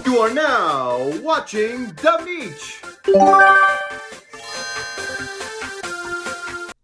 You are now watching The Meech.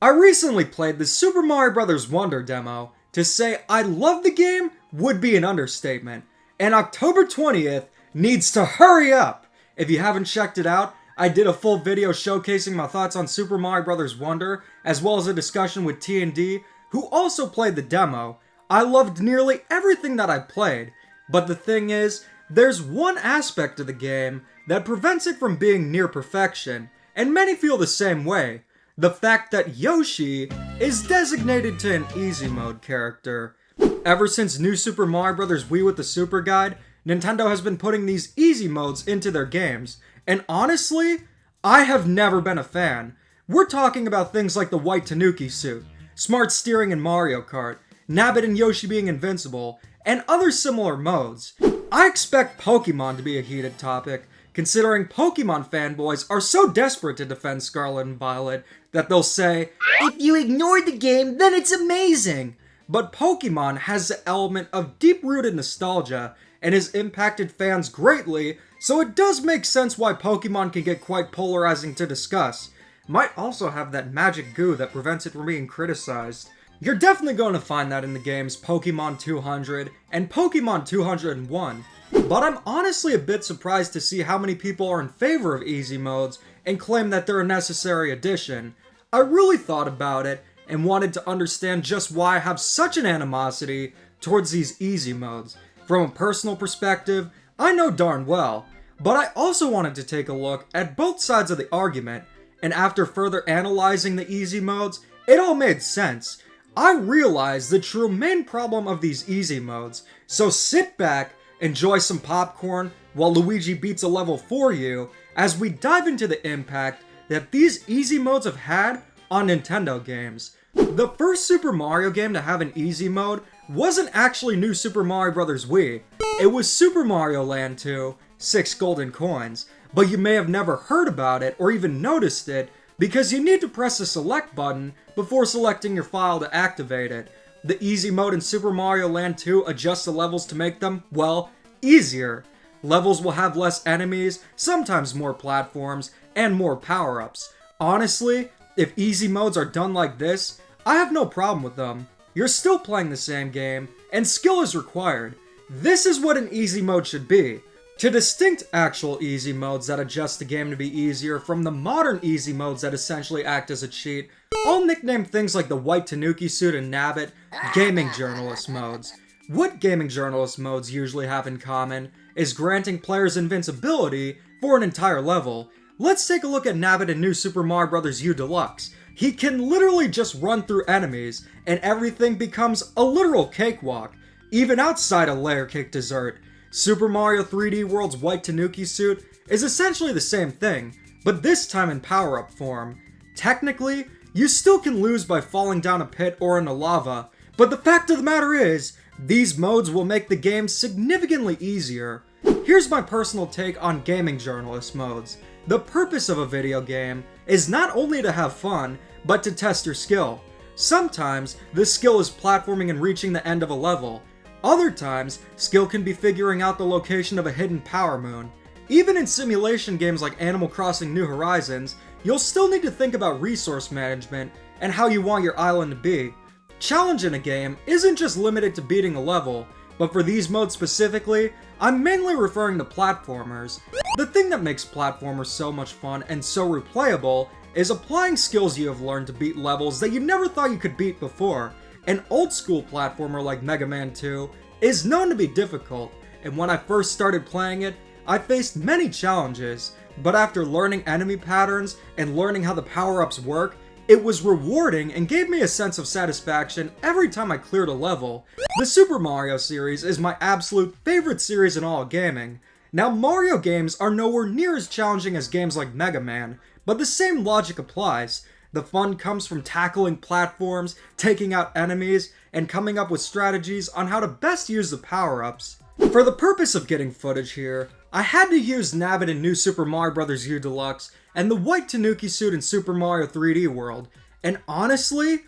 I recently played the Super Mario Bros. Wonder demo. To say I love the game would be an understatement. And October 20th needs to hurry up! If you haven't checked it out, I did a full video showcasing my thoughts on Super Mario Bros. Wonder, as well as a discussion with T&D, who also played the demo. I loved nearly everything that I played, but the thing is, there's one aspect of the game that prevents it from being near perfection, and many feel the same way. The fact that Yoshi is designated to an easy mode character. Ever since New Super Mario Bros. Wii with the Super Guide, Nintendo has been putting these easy modes into their games, and honestly, I have never been a fan. We're talking about things like the white Tanooki Suit, smart steering in Mario Kart, Nabbit and Yoshi being invincible, and other similar modes. I expect Pokemon to be a heated topic, considering Pokemon fanboys are so desperate to defend Scarlet and Violet that they'll say, "If you ignored the game, then it's amazing!" But Pokemon has the element of deep-rooted nostalgia and has impacted fans greatly, so it does make sense why Pokemon can get quite polarizing to discuss. Might also have that magic goo that prevents it from being criticized. You're definitely going to find that in the games Pokemon 200 and Pokemon 201, but I'm honestly a bit surprised to see how many people are in favor of easy modes and claim that they're a necessary addition. I really thought about it and wanted to understand just why I have such an animosity towards these easy modes. From a personal perspective, I know darn well, but I also wanted to take a look at both sides of the argument, and after further analyzing the easy modes, it all made sense. I realized the true main problem of these easy modes, so sit back, enjoy some popcorn while Luigi beats a level for you as we dive into the impact that these easy modes have had on Nintendo games. The first Super Mario game to have an easy mode wasn't actually New Super Mario Bros. Wii. It was Super Mario Land 2, 6 golden coins, but you may have never heard about it or even noticed it because you need to press the select button before selecting your file to activate it. The easy mode in Super Mario Land 2 adjusts the levels to make them, well, easier. Levels will have less enemies, sometimes more platforms, and more power-ups. Honestly, if easy modes are done like this, I have no problem with them. You're still playing the same game, and skill is required. This is what an easy mode should be. To distinct actual easy modes that adjust the game to be easier from the modern easy modes that essentially act as a cheat, I'll nickname things like the white Tanooki Suit and Nabbit gaming journalist modes. What gaming journalist modes usually have in common is granting players invincibility for an entire level. Let's take a look at Nabbit in New Super Mario Bros. U Deluxe. He can literally just run through enemies, and everything becomes a literal cakewalk, even outside a layer cake dessert. Super Mario 3D World's white Tanooki Suit is essentially the same thing, but this time in power-up form. Technically, you still can lose by falling down a pit or into lava, but the fact of the matter is, these modes will make the game significantly easier. Here's my personal take on gaming journalist modes. The purpose of a video game is not only to have fun, but to test your skill. Sometimes, this skill is platforming and reaching the end of a level. Other times, skill can be figuring out the location of a hidden power moon. Even in simulation games like Animal Crossing New Horizons, you'll still need to think about resource management and how you want your island to be. Challenge in a game isn't just limited to beating a level, but for these modes specifically, I'm mainly referring to platformers. The thing that makes platformers so much fun and so replayable is applying skills you have learned to beat levels that you never thought you could beat before. An old school platformer like Mega Man 2 is known to be difficult, and when I first started playing it, I faced many challenges, but after learning enemy patterns and learning how the power-ups work, it was rewarding and gave me a sense of satisfaction every time I cleared a level. The Super Mario series is my absolute favorite series in all of gaming. Now, Mario games are nowhere near as challenging as games like Mega Man, but the same logic applies. The fun comes from tackling platforms, taking out enemies, and coming up with strategies on how to best use the power-ups. For the purpose of getting footage here, I had to use Nabbit in New Super Mario Bros. U Deluxe and the white Tanooki Suit in Super Mario 3D World, and honestly,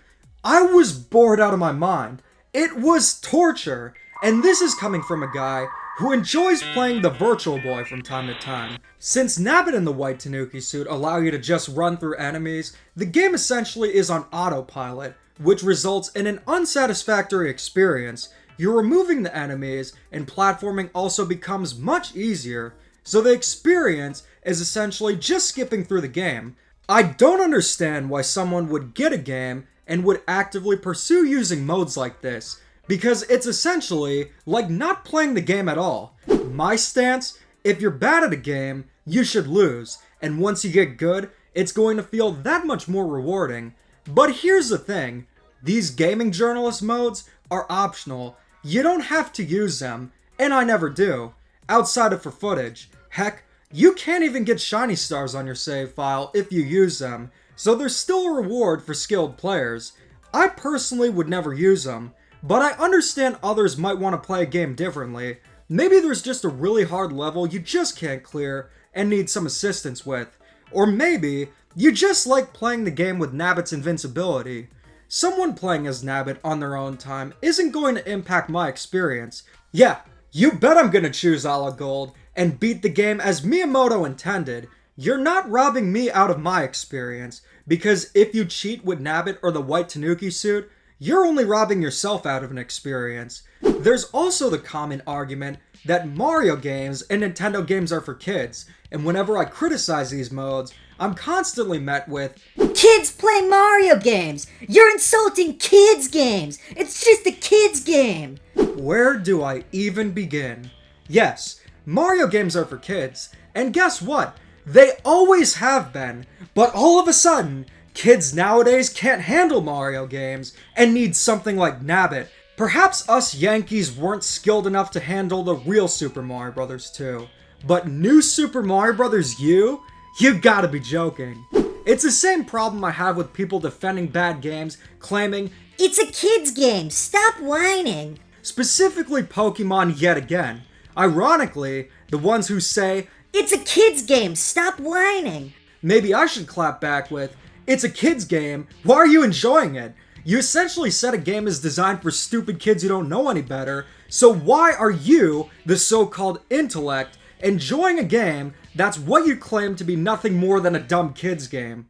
I was bored out of my mind. It was torture, and this is coming from a guy who enjoys playing the Virtual Boy from time to time. Since Nabbit and the white Tanooki Suit allow you to just run through enemies, the game essentially is on autopilot, which results in an unsatisfactory experience. You're removing the enemies, and platforming also becomes much easier, so the experience is essentially just skipping through the game. I don't understand why someone would get a game and would actively pursue using modes like this, because it's essentially like not playing the game at all. My stance, if you're bad at a game, you should lose, and once you get good, it's going to feel that much more rewarding. But here's the thing, these gaming journalist modes are optional. You don't have to use them, and I never do, outside of for footage. Heck, you can't even get shiny stars on your save file if you use them, so there's still a reward for skilled players. I personally would never use them, but I understand others might want to play a game differently. Maybe there's just a really hard level you just can't clear and need some assistance with. Or maybe you just like playing the game with Nabbit's invincibility. Someone playing as Nabbit on their own time isn't going to impact my experience. Yeah, you bet I'm gonna choose a la Gold and beat the game as Miyamoto intended. You're not robbing me out of my experience, because if you cheat with Nabbit or the white Tanooki Suit, you're only robbing yourself out of an experience. There's also the common argument that Mario games and Nintendo games are for kids, and whenever I criticize these modes, I'm constantly met with, "Kids play Mario games! You're insulting kids' games! It's just a kids' game!" Where do I even begin? Yes, Mario games are for kids, and guess what? They always have been, but all of a sudden, kids nowadays can't handle Mario games and need something like Nabbit. Perhaps us Yankees weren't skilled enough to handle the real Super Mario Bros. 2, but new Super Mario Bros. U? You gotta be joking. It's the same problem I have with people defending bad games, claiming, "It's a kids' game, stop whining!" Specifically Pokemon yet again. Ironically, the ones who say, "It's a kids' game, stop whining!" Maybe I should clap back with, "It's a kid's game, why are you enjoying it? You essentially said a game is designed for stupid kids who don't know any better, so why are you, the so-called intellect, enjoying a game that's what you claim to be nothing more than a dumb kid's game?"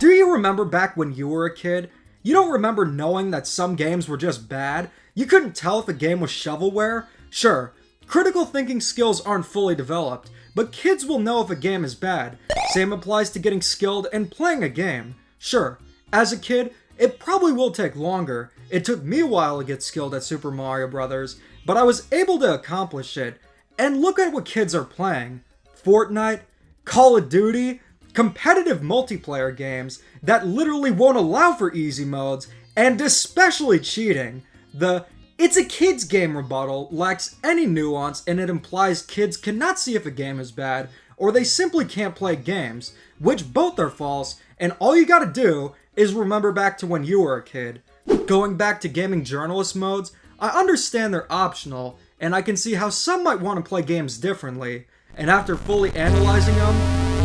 Do you remember back when you were a kid? You don't remember knowing that some games were just bad? You couldn't tell if a game was shovelware? Sure, critical thinking skills aren't fully developed, but kids will know if a game is bad. Same applies to getting skilled and playing a game. Sure, as a kid, it probably will take longer. It took me a while to get skilled at Super Mario Bros., but I was able to accomplish it. And look at what kids are playing. Fortnite, Call of Duty, competitive multiplayer games that literally won't allow for easy modes, and especially cheating. The "it's a kid's game" rebuttal lacks any nuance, and it implies kids cannot see if a game is bad, or they simply can't play games, which both are false, and all you gotta do is remember back to when you were a kid. Going back to gaming journalist modes, I understand they're optional, and I can see how some might want to play games differently, and after fully analyzing them,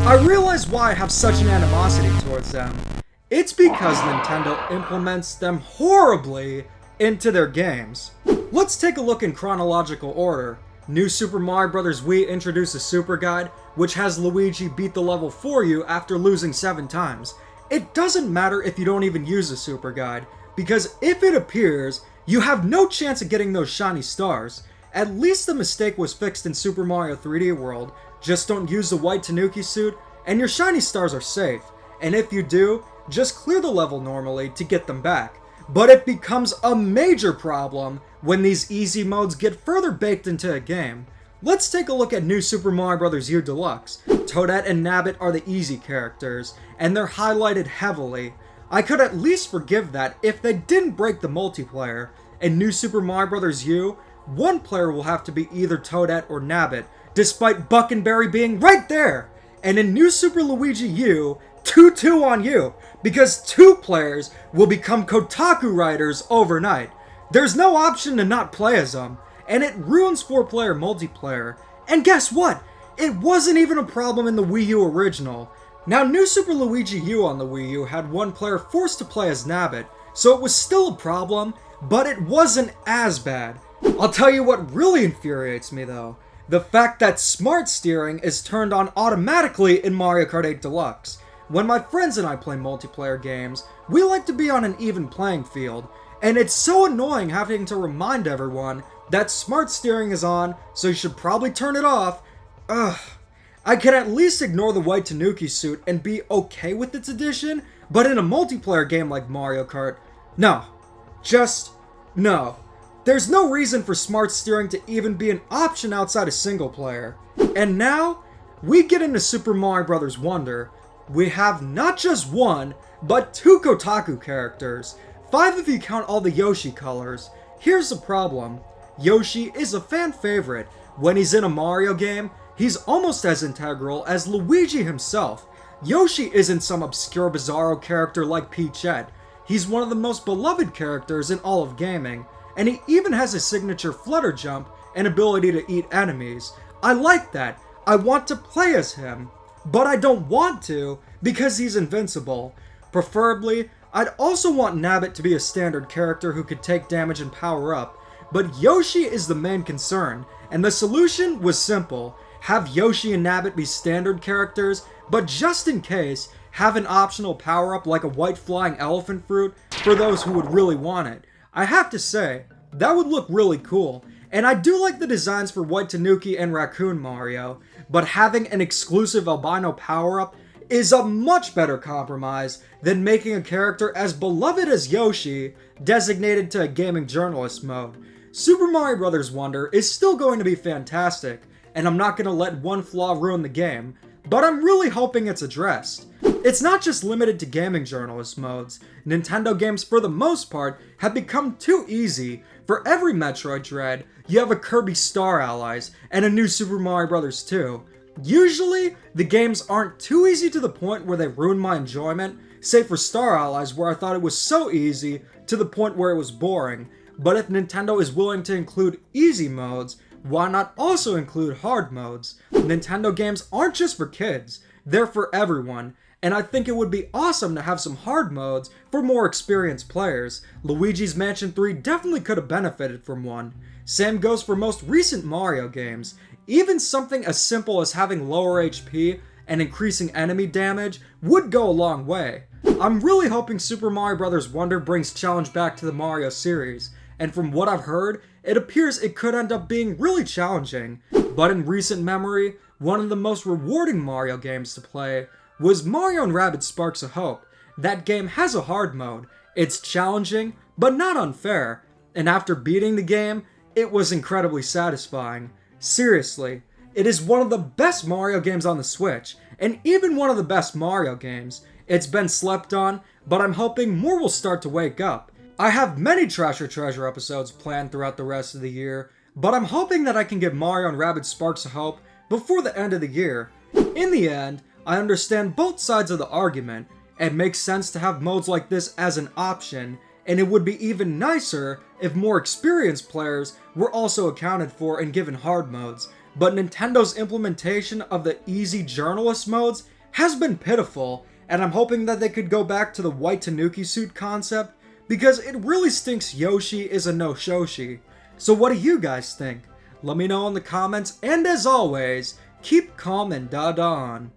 I realize why I have such an animosity towards them. It's because Nintendo implements them horribly into their games. Let's take a look in chronological order. New Super Mario Bros. Wii introduced a Super Guide, which has Luigi beat the level for you after losing 7 times. It doesn't matter if you don't even use the Super Guide, because if it appears, you have no chance of getting those shiny stars. At least the mistake was fixed in Super Mario 3D World. Just don't use the white Tanooki Suit, and your shiny stars are safe. And if you do, just clear the level normally to get them back. But it becomes a major problem when these easy modes get further baked into a game. Let's take a look at New Super Mario Bros. U Deluxe. Toadette and Nabbit are the easy characters, and they're highlighted heavily. I could at least forgive that if they didn't break the multiplayer. In New Super Mario Bros. U, one player will have to be either Toadette or Nabbit, despite Buckenberry being right there! And in New Super Luigi U, 2-2 on you, because 2 players will become Kotaku writers overnight. There's no option to not play as them, and it ruins 4-player multiplayer. And guess what? It wasn't even a problem in the Wii U original. Now, New Super Luigi U on the Wii U had 1 player forced to play as Nabbit, so it was still a problem, but it wasn't as bad. I'll tell you what really infuriates me though. The fact that smart steering is turned on automatically in Mario Kart 8 Deluxe. When my friends and I play multiplayer games, we like to be on an even playing field, and it's so annoying having to remind everyone that smart steering is on, so you should probably turn it off. Ugh. I can at least ignore the white Tanooki Suit and be okay with its addition, but in a multiplayer game like Mario Kart, no. Just no. There's no reason for smart steering to even be an option outside of single player. And now, we get into Super Mario Bros. Wonder. We have not just one, but 2 Kotaku characters. 5 if you count all the Yoshi colors. Here's the problem. Yoshi is a fan favorite. When he's in a Mario game, he's almost as integral as Luigi himself. Yoshi isn't some obscure Bizarro character like Peachette. He's one of the most beloved characters in all of gaming, and he even has a signature flutter jump and ability to eat enemies. I like that. I want to play as him. But I don't want to, because he's invincible. Preferably, I'd also want Nabbit to be a standard character who could take damage and power up, but Yoshi is the main concern, and the solution was simple. Have Yoshi and Nabbit be standard characters, but just in case, have an optional power-up like a white flying elephant fruit for those who would really want it. I have to say, that would look really cool, and I do like the designs for White Tanuki and Raccoon Mario, but having an exclusive albino power-up is a much better compromise than making a character as beloved as Yoshi designated to a gaming journalist mode. Super Mario Bros. Wonder is still going to be fantastic, and I'm not going to let one flaw ruin the game, but I'm really hoping it's addressed. It's not just limited to gaming journalist modes. Nintendo games for the most part have become too easy. For every Metroid Dread, you have a Kirby Star Allies and a new Super Mario Bros. 2. Usually, the games aren't too easy to the point where they ruin my enjoyment, save for Star Allies where I thought it was so easy to the point where it was boring. But if Nintendo is willing to include easy modes, why not also include hard modes? Nintendo games aren't just for kids, they're for everyone, and I think it would be awesome to have some hard modes for more experienced players. Luigi's Mansion 3 definitely could have benefited from one. Same goes for most recent Mario games. Even something as simple as having lower HP and increasing enemy damage would go a long way. I'm really hoping Super Mario Bros. Wonder brings challenge back to the Mario series, and from what I've heard, it appears it could end up being really challenging. But in recent memory, one of the most rewarding Mario games to play was Mario & Rabbids Sparks of Hope. That game has a hard mode. It's challenging, but not unfair, and after beating the game, it was incredibly satisfying. Seriously, it is one of the best Mario games on the Switch, and even one of the best Mario games. It's been slept on, but I'm hoping more will start to wake up. I have many Trash or Treasure episodes planned throughout the rest of the year, but I'm hoping that I can get Mario & Rabbids Sparks of Hope before the end of the year. In the end, I understand both sides of the argument. It makes sense to have modes like this as an option, and it would be even nicer if more experienced players were also accounted for and given hard modes. But Nintendo's implementation of the easy journalist modes has been pitiful, and I'm hoping that they could go back to the white Tanooki Suit concept, because it really stinks Yoshi is a no-shoshi. So what do you guys think? Let me know in the comments, and as always, keep calm and da-da on.